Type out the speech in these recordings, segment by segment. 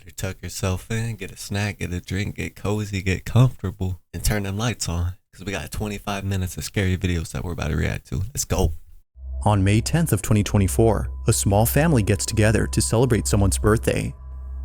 Better tuck yourself in, get a snack, get a drink, get cozy, get comfortable, and turn them lights on. Because we got 25 minutes of scary videos that we're about to react to. Let's go. On May 10th of 2024, a small family gets together to celebrate someone's birthday.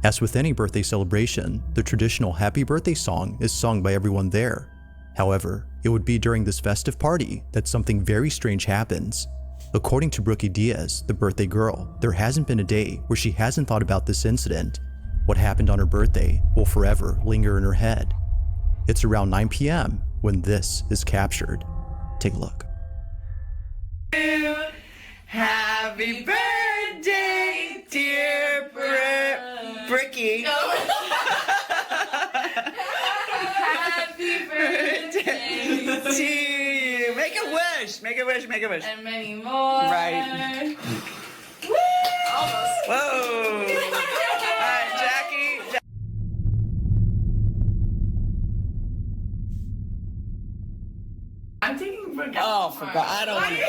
As with any birthday celebration, the traditional happy birthday song is sung by everyone there. However, it would be during this festive party that something very strange happens. According to Brookie Diaz, the birthday girl, there hasn't been a day where she hasn't thought about this incident. What happened on her birthday will forever linger in her head. It's around 9 p.m. when this is captured. Take a look. Happy birthday, dear Brookie. Happy birthday to you. Make a wish. Make a wish. Make a wish. And many more. Right. Woo! Almost. Whoa. All right, Jackie. I'm taking Brooke. Oh, forgot. I don't want to know.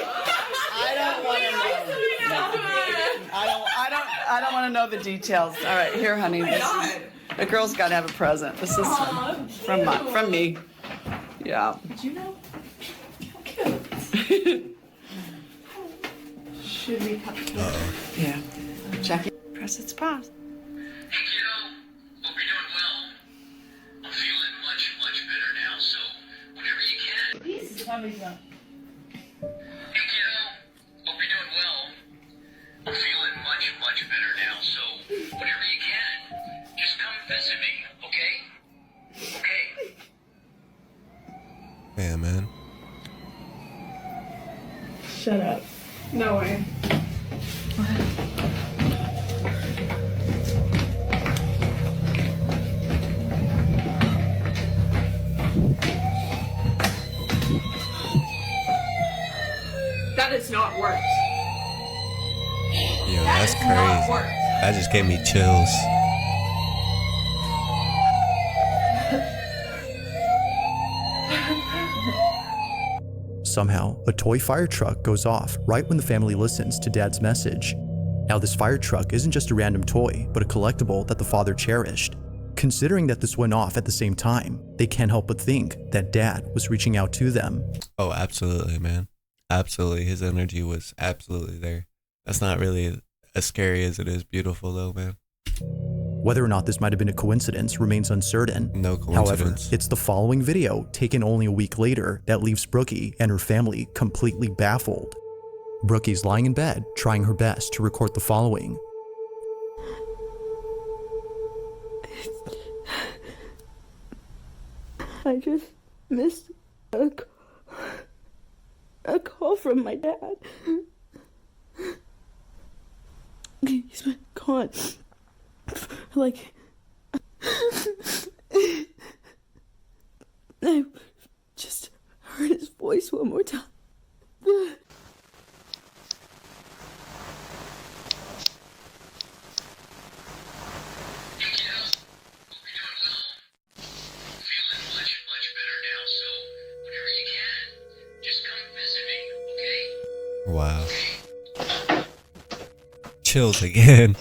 I don't want to know the details. All right, here, honey. The girl's got to have a present. This is from me. Yeah. Did you know? How cute. Should we cut the Yeah. Jackie, press its pause. Hey kiddo, hope you're doing well. I'm feeling much better now, so whenever you can. Please tell me something. Hey kiddo, hope you're doing well. I'm feeling much better now, so whenever you can, just come visit me, okay? Okay. Yeah, man. Shut up. No way. That is not worked. Yo, that's crazy. That just gave me chills. Somehow, a toy fire truck goes off right when the family listens to Dad's message. Now, this fire truck isn't just a random toy, but a collectible that the father cherished. Considering that this went off at the same time, they can't help but think that Dad was reaching out to them. Oh, absolutely, man. Absolutely. His energy was absolutely there. That's not really as scary as it is beautiful, though, man. Whether or not this might have been a coincidence remains uncertain. No coincidence. However, it's the following video, taken only a week later, that leaves Brookie and her family completely baffled. Brookie's lying in bed, trying her best to record the following. I just missed a call from my dad. He's been gone for like I just heard his voice one more time. Wow. Chills again.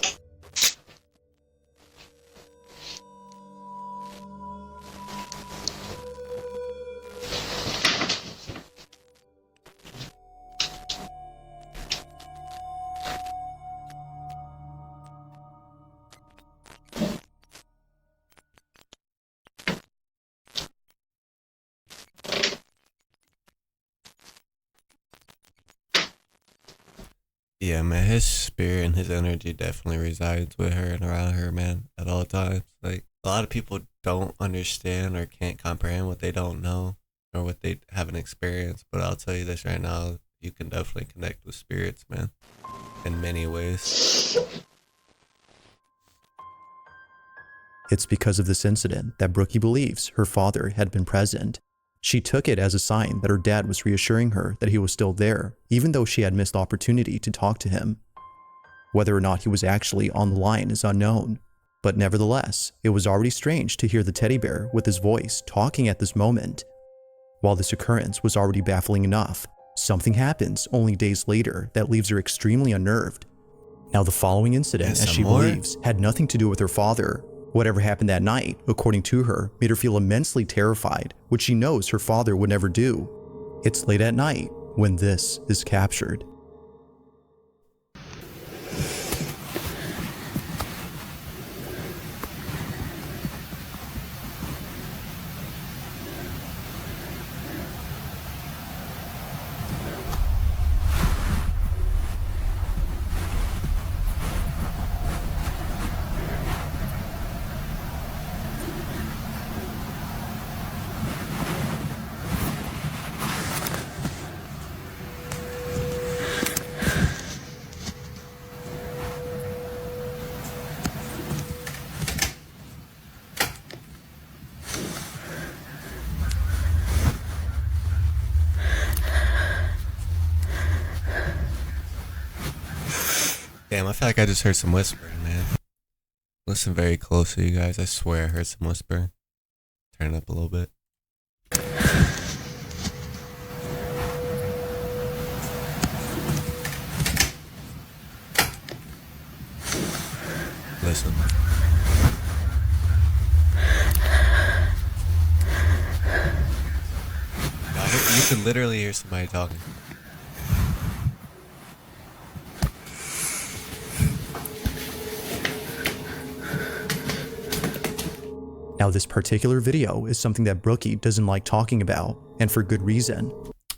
Yeah, man, his spirit and his energy definitely resides with her and around her, man, at all times. Like, a lot of people don't understand or can't comprehend what they don't know or what they haven't experienced. But I'll tell you this right now, you can definitely connect with spirits, man, in many ways. It's because of this incident that Brookie believes her father had been present. She took it as a sign that her dad was reassuring her that he was still there, even though she had missed the opportunity to talk to him. Whether or not he was actually on the line is unknown, but nevertheless, it was already strange to hear the teddy bear with his voice talking at this moment. While this occurrence was already baffling enough, something happens only days later that leaves her extremely unnerved. Now, the following incident, as she believes, had nothing to do with her father. Whatever happened that night, according to her, made her feel immensely terrified, which she knows her father would never do. It's late at night when this is captured. Damn, I feel like I just heard some whispering, man. Listen very closely, you guys. I swear I heard some whispering. Turn it up a little bit. Listen. You could literally hear somebody talking. Now, this particular video is something that Brookie doesn't like talking about, and for good reason.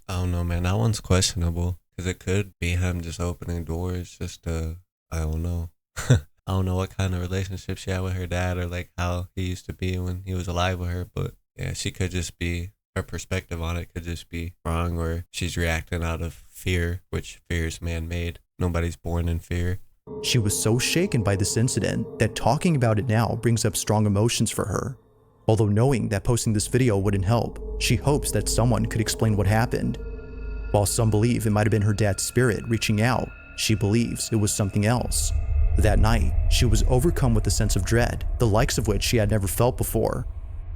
I don't know, man. That one's questionable. Because it could be him just opening doors just to, I don't know. I don't know what kind of relationship she had with her dad or like how he used to be when he was alive with her. But yeah, she could just be, her perspective on it could just be wrong, or she's reacting out of fear, which fear is man-made. Nobody's born in fear. She was so shaken by this incident that talking about it now brings up strong emotions for her. Although knowing that posting this video wouldn't help, she hopes that someone could explain what happened. While some believe it might have been her dad's spirit reaching out, she believes it was something else. That night, she was overcome with a sense of dread, the likes of which she had never felt before.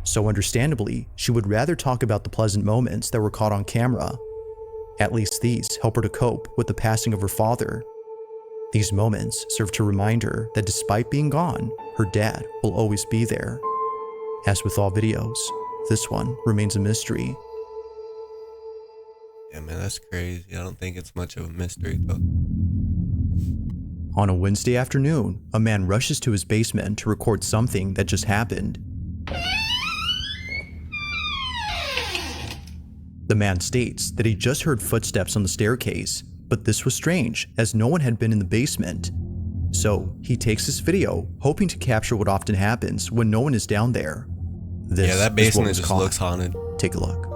So understandably, she would rather talk about the pleasant moments that were caught on camera. At least these help her to cope with the passing of her father. These moments serve to remind her that despite being gone, her dad will always be there. As with all videos, this one remains a mystery. Yeah, man, that's crazy. I don't think it's much of a mystery, though. On a Wednesday afternoon, a man rushes to his basement to record something that just happened. The man states that he just heard footsteps on the staircase, but this was strange as no one had been in the basement. So he takes this video, hoping to capture what often happens when no one is down there. This Yeah, that is what basement was just caught. looks haunted. Take a look.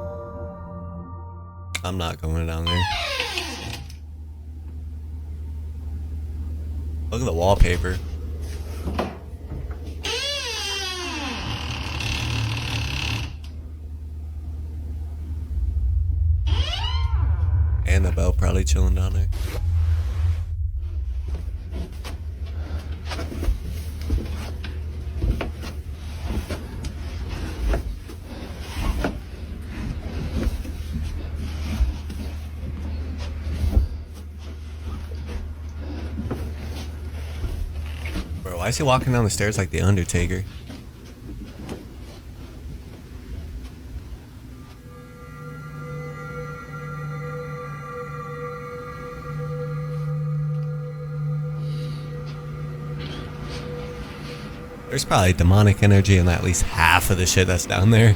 I'm not going down there. Look at the wallpaper. Annabelle probably chilling down there. Bro, why is he walking down the stairs like the Undertaker? There's probably demonic energy in at least half of the shit that's down there.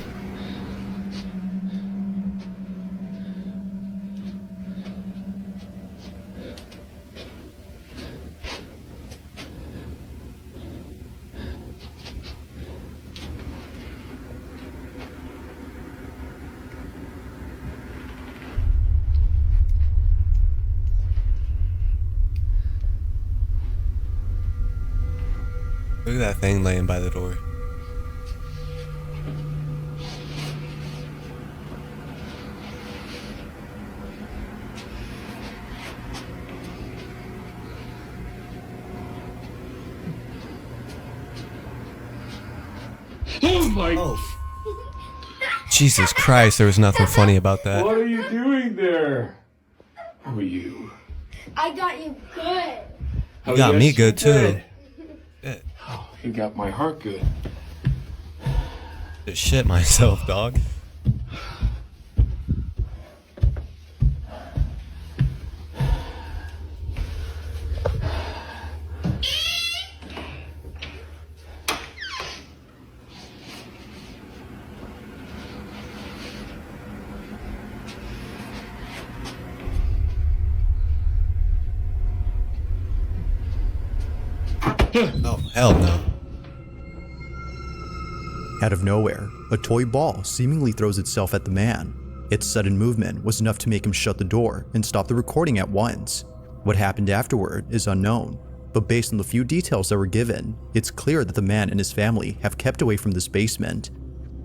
Look at that thing laying by the door. Oh my! Jesus Christ, there was nothing funny about that. What are you doing there? Who are you? I got you good. Oh, You got me yes, good you too. did. Shit. Oh, You got my heart good. Just shit myself, dog. Oh, hell no. Out of nowhere, a toy ball seemingly throws itself at the man. Its sudden movement was enough to make him shut the door and stop the recording at once. What happened afterward is unknown, but based on the few details that were given, it's clear that the man and his family have kept away from this basement.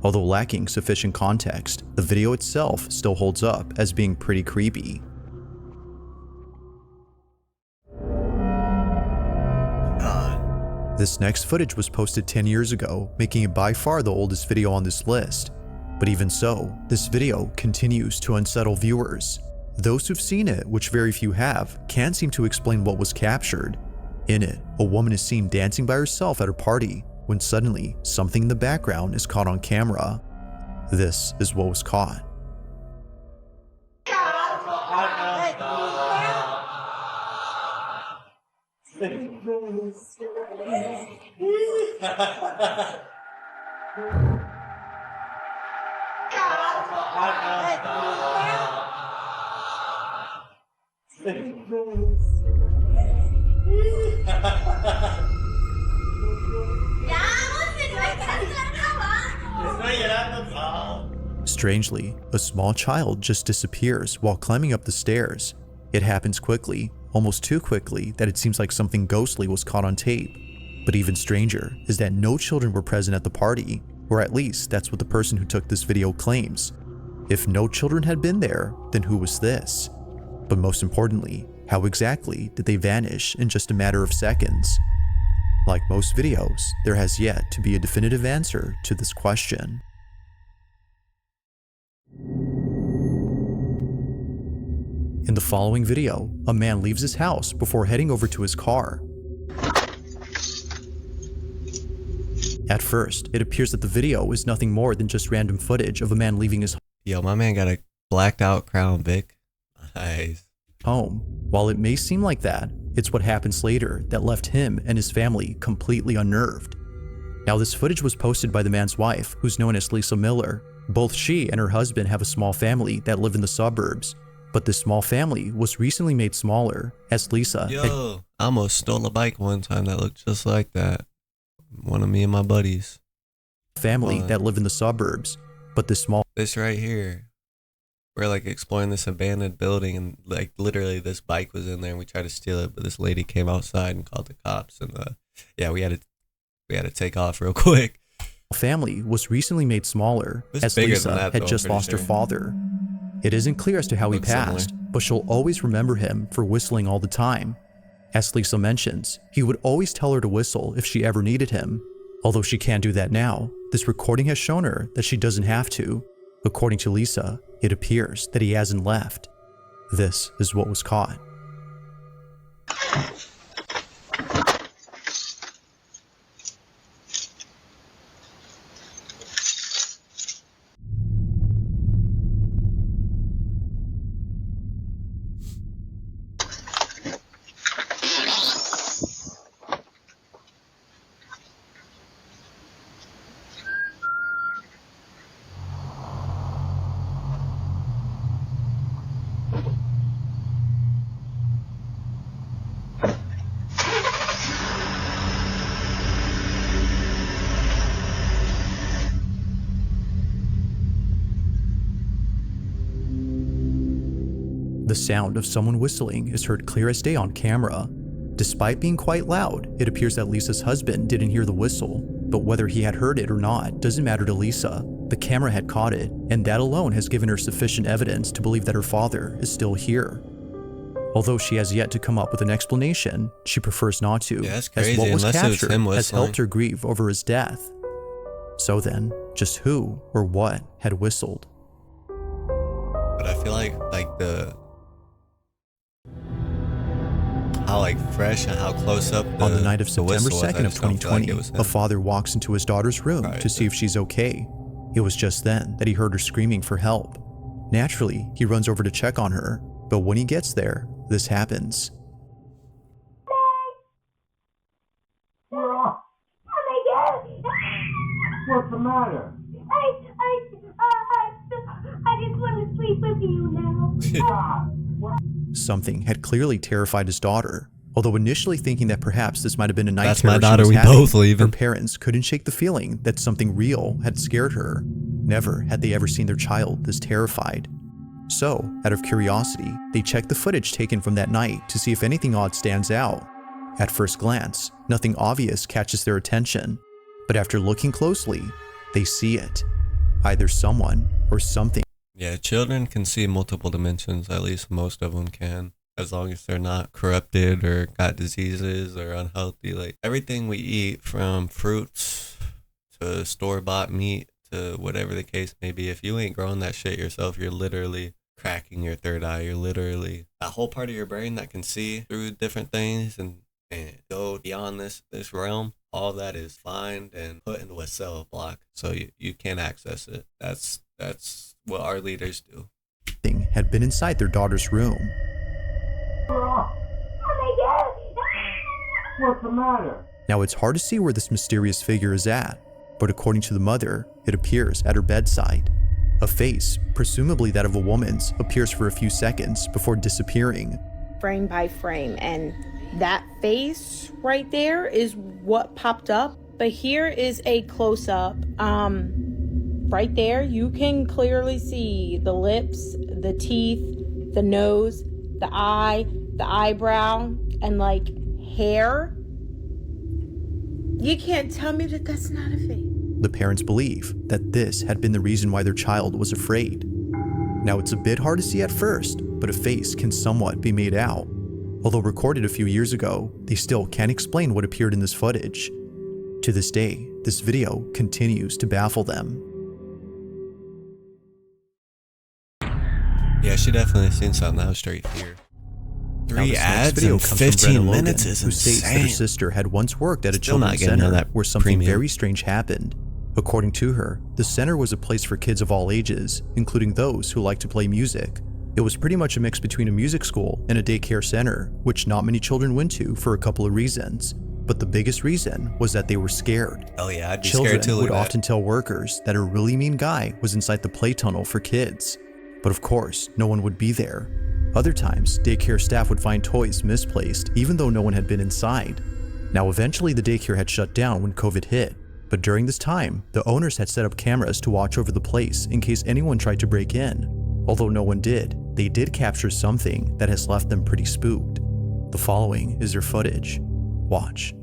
Although lacking sufficient context, the video itself still holds up as being pretty creepy. This next footage was posted 10 years ago, making it by far the oldest video on this list. But even so, this video continues to unsettle viewers. Those who've seen it, which very few have, can't seem to explain what was captured. In it, a woman is seen dancing by herself at a party, when suddenly, something in the background is caught on camera. This is what was caught. Strangely, a small child just disappears while climbing up the stairs. It happens quickly, almost too quickly that it seems like something ghostly was caught on tape. But even stranger is that no children were present at the party, or at least that's what the person who took this video claims. If no children had been there, then who was this? But most importantly, how exactly did they vanish in just a matter of seconds? Like most videos, there has yet to be a definitive answer to this question. In the following video, a man leaves his house before heading over to his car. At first, it appears that the video is nothing more than just random footage of a man leaving his Yo, my man got a blacked out Crown Vic. Nice. home. While it may seem like that, it's what happens later that left him and his family completely unnerved. Now, this footage was posted by the man's wife, who's known as Lisa Miller. Both she and her husband have a small family that live in the suburbs. But this small family was recently made smaller, as Lisa Yo, I almost stole a bike one time that looked just like that. One of me and my buddies. family that live in the suburbs. But this small This right here. We're like exploring this abandoned building and like literally this bike was in there and we tried to steal it, but this lady came outside and called the cops and yeah, we had to take off real quick. family was recently made smaller, It's as bigger Lisa than that, had though, just I'm pretty lost her sure. father. It isn't clear as to how he Looks similar. passed, but she'll always remember him for whistling all the time. As Lisa mentions, he would always tell her to whistle if she ever needed him. Although she can't do that now, this recording has shown her that she doesn't have to. According to Lisa, it appears that he hasn't left. This is what was caught. The sound of someone whistling is heard clear as day on camera. Despite being quite loud, it appears that Lisa's husband didn't hear the whistle, but whether he had heard it or not doesn't matter to Lisa. The camera had caught it, and that alone has given her sufficient evidence to believe that her father is still here. Although she has yet to come up with an explanation, she prefers not to, Yeah, that's as crazy, what was unless it was captured him has whistling. helped her grieve over his death. So then, just who or what had whistled? But I feel like the how like fresh and how close up On the night of the September whistle was. I 2nd of just don't feel like 2020, it was a him. father walks into his daughter's room Right. to see if she's okay. It was just then that he heard her screaming for help. Naturally, he runs over to check on her, but when he gets there, this happens. Oh my God! What's the matter? I just want to sleep with you now. Something had clearly terrified his daughter. Although initially thinking that perhaps this might have been a night That's terror my she daughter, was we having, both leaving. her parents couldn't shake the feeling that something real had scared her. Never had they ever seen their child this terrified. So, out of curiosity, they checked the footage taken from that night to see if anything odd stands out. At first glance, nothing obvious catches their attention, but after looking closely, they see it. Either someone or something. Yeah, children can see multiple dimensions. At least most of them can, as long as they're not corrupted or got diseases or unhealthy. Like everything we eat, from fruits to store-bought meat to whatever the case may be, if you ain't growing that shit yourself, you're literally cracking your third eye. You're literally that whole part of your brain that can see through different things and go beyond this realm. All that is defined and put into a cell block, so you can't access it. That's what our leaders do. Thing had been inside their daughter's room. Oh my God! What's the matter? Now it's hard to see where this mysterious figure is at, but according to the mother, it appears at her bedside. A face, presumably that of a woman's, appears for a few seconds before disappearing. Frame by frame, and that face right there is what popped up. But here is a close-up. Right there, you can clearly see the lips, the teeth, the nose, the eye, the eyebrow, and like hair. You can't tell me that that's not a face. The parents believe that this had been the reason why their child was afraid. Now it's a bit hard to see at first, but a face can somewhat be made out. Although recorded a few years ago, they still can't explain what appeared in this footage. To this day, this video continues to baffle them. Yeah, she definitely seen something. That was straight fear. Now, 3 this next ads video in comes from 15 Brenna Logan, minutes is who states that her insane. sister had once worked at a Still not children's getting center that where something premium. very strange happened. According to her, the center was a place for kids of all ages, including those who like to play music. It was pretty much a mix between a music school and a daycare center, which not many children went to for a couple of reasons. But the biggest reason was that they were scared. Oh yeah, I'd be Children scared too. Look would at that. often tell workers that a really mean guy was inside the play tunnel for kids. But of course, no one would be there. Other times, daycare staff would find toys misplaced even though no one had been inside. Now eventually the daycare had shut down when COVID hit, but during this time, the owners had set up cameras to watch over the place in case anyone tried to break in. Although no one did, they did capture something that has left them pretty spooked. The following is their footage. Watch.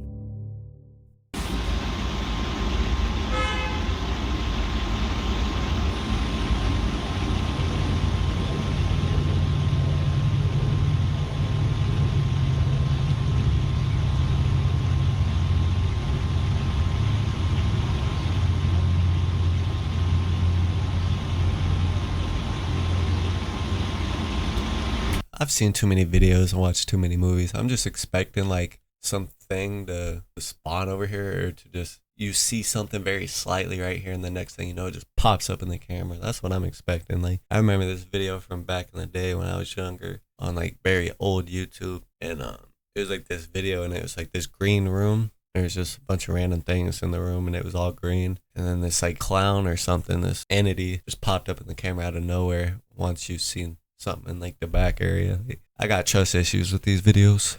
I've seen too many videos and watched too many movies. I'm just expecting like something to spawn over here, or to just you see something very slightly right here, and the next thing you know, it just pops up in the camera. That's what I'm expecting. Like I remember this video from back in the day when I was younger on like very old YouTube, and it was like this video, and it was like this green room. There's just a bunch of random things in the room, and it was all green. And then this like clown or something, this entity just popped up in the camera out of nowhere once you've seen something in like the back area. I got trust issues with these videos.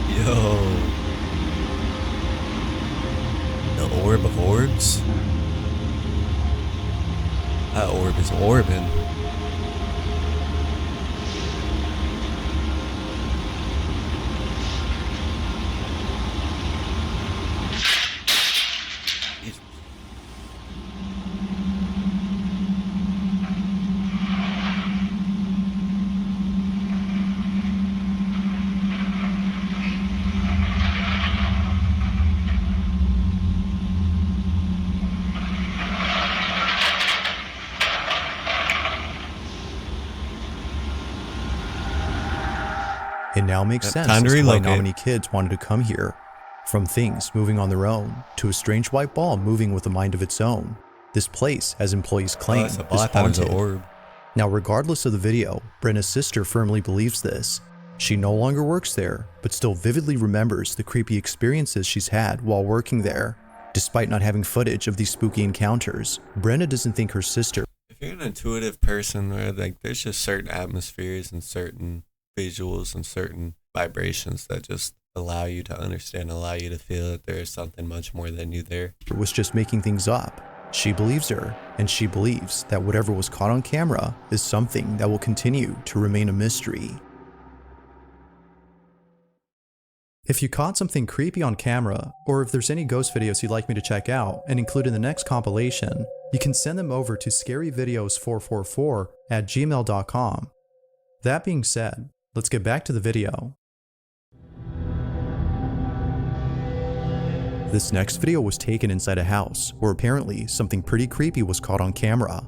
Yo. The orb of orbs? That orb is orbing. It now makes sense Time to as to why relocate. not many kids wanted to come here. From things moving on their own, to a strange white ball moving with a mind of its own, this place, as employees claim, That's a ball. I is thought it was an haunted. orb. Now, regardless of the video, Brenna's sister firmly believes this. She no longer works there, but still vividly remembers the creepy experiences she's had while working there. Despite not having footage of these spooky encounters, Brenna doesn't think her sister. If you're an intuitive person, where like there's just certain atmospheres and certain visuals and certain vibrations that just allow you to understand, allow you to feel that there is something much more than you there. Was just making things up. She believes her, and she believes that whatever was caught on camera is something that will continue to remain a mystery. If you caught something creepy on camera, or if there's any ghost videos you'd like me to check out and include in the next compilation, you can send them over to scaryvideos444@gmail.com. That being said, let's get back to the video. This next video was taken inside a house where apparently something pretty creepy was caught on camera.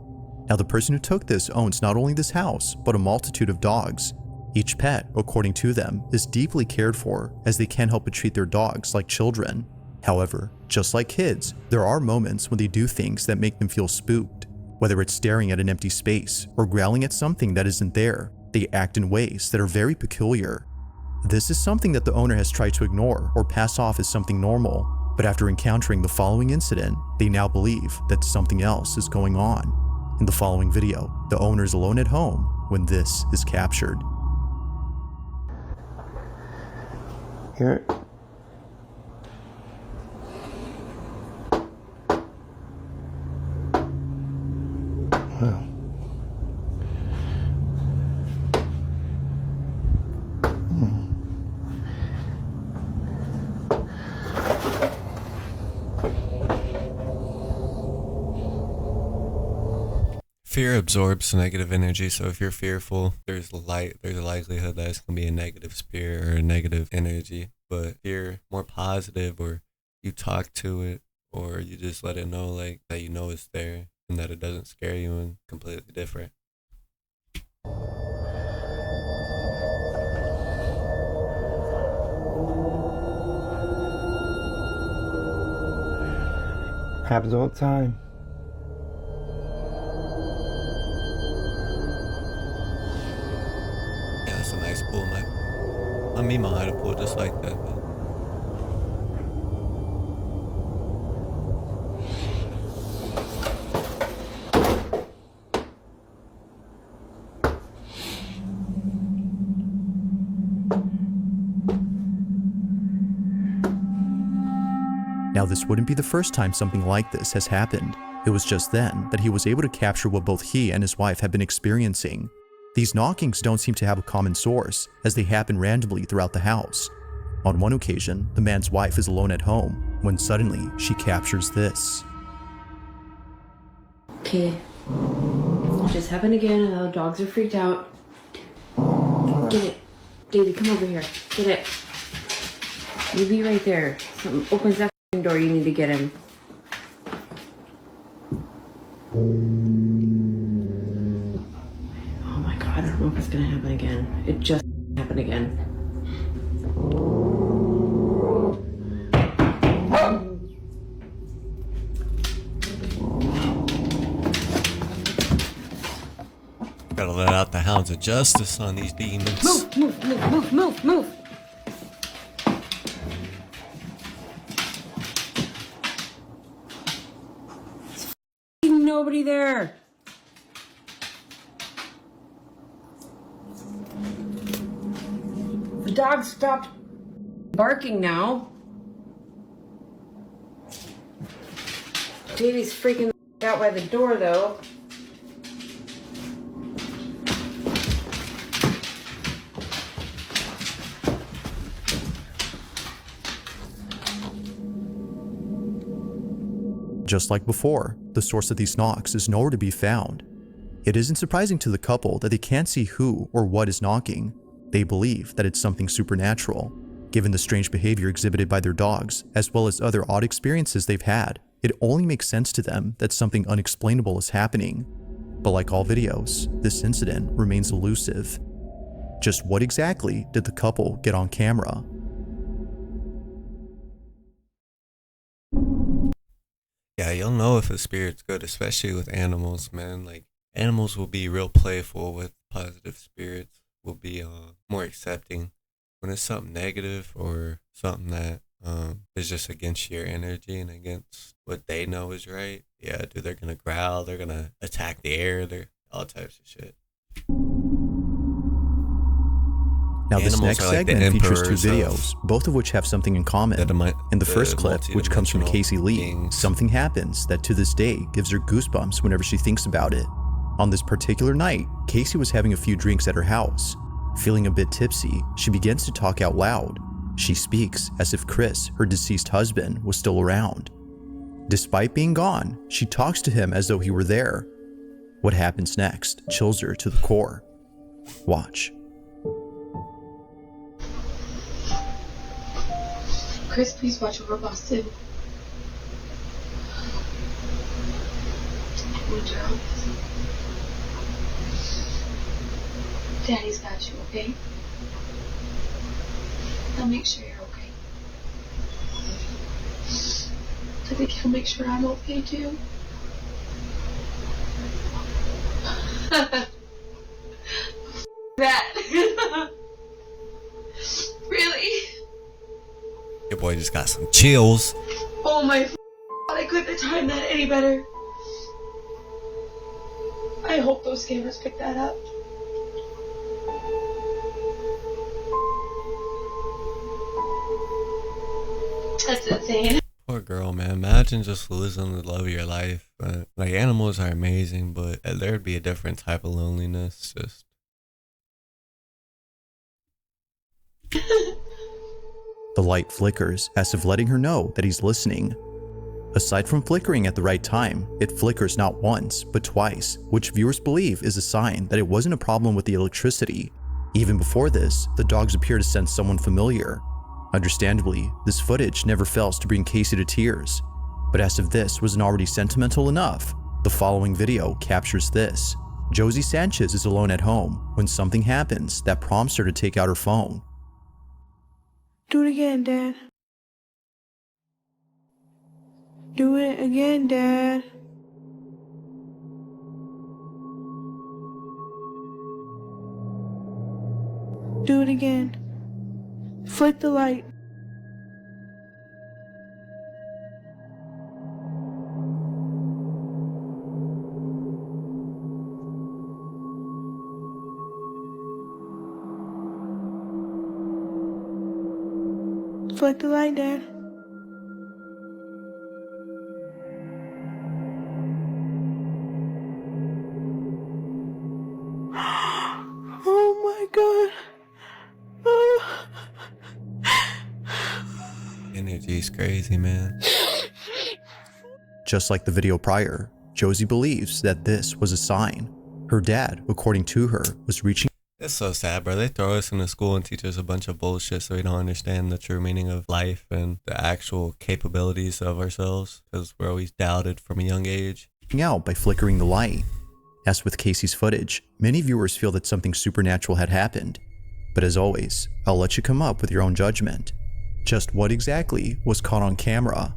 Now the person who took this owns not only this house, but a multitude of dogs. Each pet, according to them, is deeply cared for as they can't help but treat their dogs like children. However, just like kids, there are moments when they do things that make them feel spooked. Whether it's staring at an empty space or growling at something that isn't there, they act in ways that are very peculiar. This is something that the owner has tried to ignore or pass off as something normal, but after encountering the following incident, they now believe that something else is going on. In the following video, the owner is alone at home when this is captured. Hear it? Wow. Fear absorbs negative energy, so if you're fearful, there's a likelihood that it's gonna be a negative spirit or a negative energy. But if you're more positive, or you talk to it, or you just let it know like that you know it's there and that it doesn't scare you, and completely different. Happens all the time. Yeah, that's a nice pool, man. My Mima had a pool just like that, man. Now this wouldn't be the first time something like this has happened. It was just then that he was able to capture what both he and his wife had been experiencing. These knockings don't seem to have a common source, as they happen randomly throughout the house. On one occasion, the man's wife is alone at home, when suddenly she captures this. Okay. It just happened again and the dogs are freaked out. Get it. David, come over here. Get it. You be right there. Something opens that door, you need to get him. Oh my god, I don't know if it's gonna happen again. It just happened again. Gotta let out the hounds of justice on these demons. Move, move, move, move, move, move. There's nobody there. The dog stopped barking now. Davey's freaking out by the door though. Just like before, the source of these knocks is nowhere to be found. It isn't surprising to the couple that they can't see who or what is knocking. They believe that it's something supernatural. Given the strange behavior exhibited by their dogs, as well as other odd experiences they've had, it only makes sense to them that something unexplainable is happening. But like all videos, this incident remains elusive. Just what exactly did the couple get on camera? Yeah, you'll know if a spirit's good, especially with animals, man. Like, animals will be real playful with positive spirits, will be more accepting. When it's something negative or something that is just against your energy and against what they know is right, yeah, dude, they're gonna growl, they're gonna attack the air, they're all types of shit. Now, this Animals next are like the segment features two emperors of videos, both of which have something in common. In the first clip, which comes from multidimensional Casey Lee, beings. something happens that to this day gives her goosebumps whenever she thinks about it. On this particular night, Casey was having a few drinks at her house. Feeling a bit tipsy, she begins to talk out loud. She speaks as if Chris, her deceased husband, was still around. Despite being gone, she talks to him as though he were there. What happens next chills her to the core. Watch. Chris, please watch over Boston. Would you help us? Daddy's got you, okay? I'll make sure you're okay. I think he'll make sure I'm okay too. That. Really? Your boy just got some chills. Oh my God, I couldn't have timed that any better. I hope those cameras pick that up. That's insane. Poor girl, man. Imagine just losing the love of your life. Like, animals are amazing, but there'd be a different type of loneliness. Just The light flickers as if letting her know that he's listening. Aside from flickering at the right time, it flickers not once, but twice, which viewers believe is a sign that it wasn't a problem with the electricity. Even before this, the dogs appear to sense someone familiar. Understandably, this footage never fails to bring Casey to tears. But as if this wasn't already sentimental enough, the following video captures this. Josie Sanchez is alone at home when something happens that prompts her to take out her phone. Do it again, Dad. Do it again, Dad. Do it again. Flick the light. Flick the light, Dad. Oh my God. energy's crazy, man. Just like the video prior, Josie believes that this was a sign. Her dad, according to her, was reaching. It's so sad, bro. They throw us into school and teach us a bunch of bullshit so we don't understand the true meaning of life and the actual capabilities of ourselves, because we're always doubted from a young age. Out by flickering the light. As with Casey's footage, many viewers feel that something supernatural had happened. But as always, I'll let you come up with your own judgment. Just what exactly was caught on camera?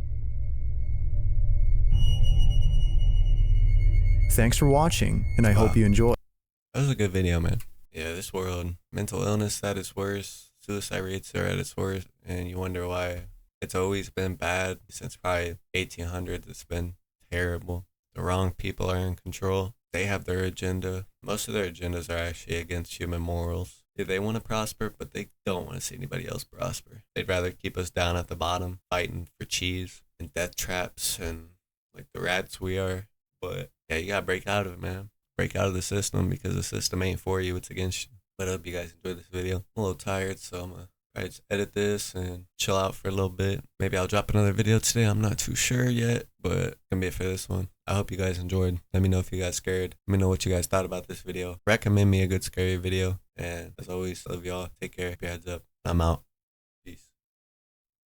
Thanks for watching, and I hope you enjoy. That was a good video, man. Yeah, this world, mental illness at its worst, suicide rates are at its worst, and you wonder why. It's always been bad since probably 1800s. It's been terrible. The wrong people are in control. They have their agenda. Most of their agendas are actually against human morals. They want to prosper, but they don't want to see anybody else prosper. They'd rather keep us down at the bottom, fighting for cheese and death traps and like the rats we are. But yeah, you gotta break out of it, man. Break out of the system, because the system ain't for you, it's against you. But I hope you guys enjoyed this video. I'm a little tired, so I'm gonna probably just edit this and chill out for a little bit. Maybe I'll drop another video today. I'm not too sure yet, but gonna be it for this one. I hope you guys enjoyed. Let me know if you guys scared. Let me know what you guys thought about this video. Recommend me a good scary video. And as always, love y'all. Take care. Keep your heads up. I'm out.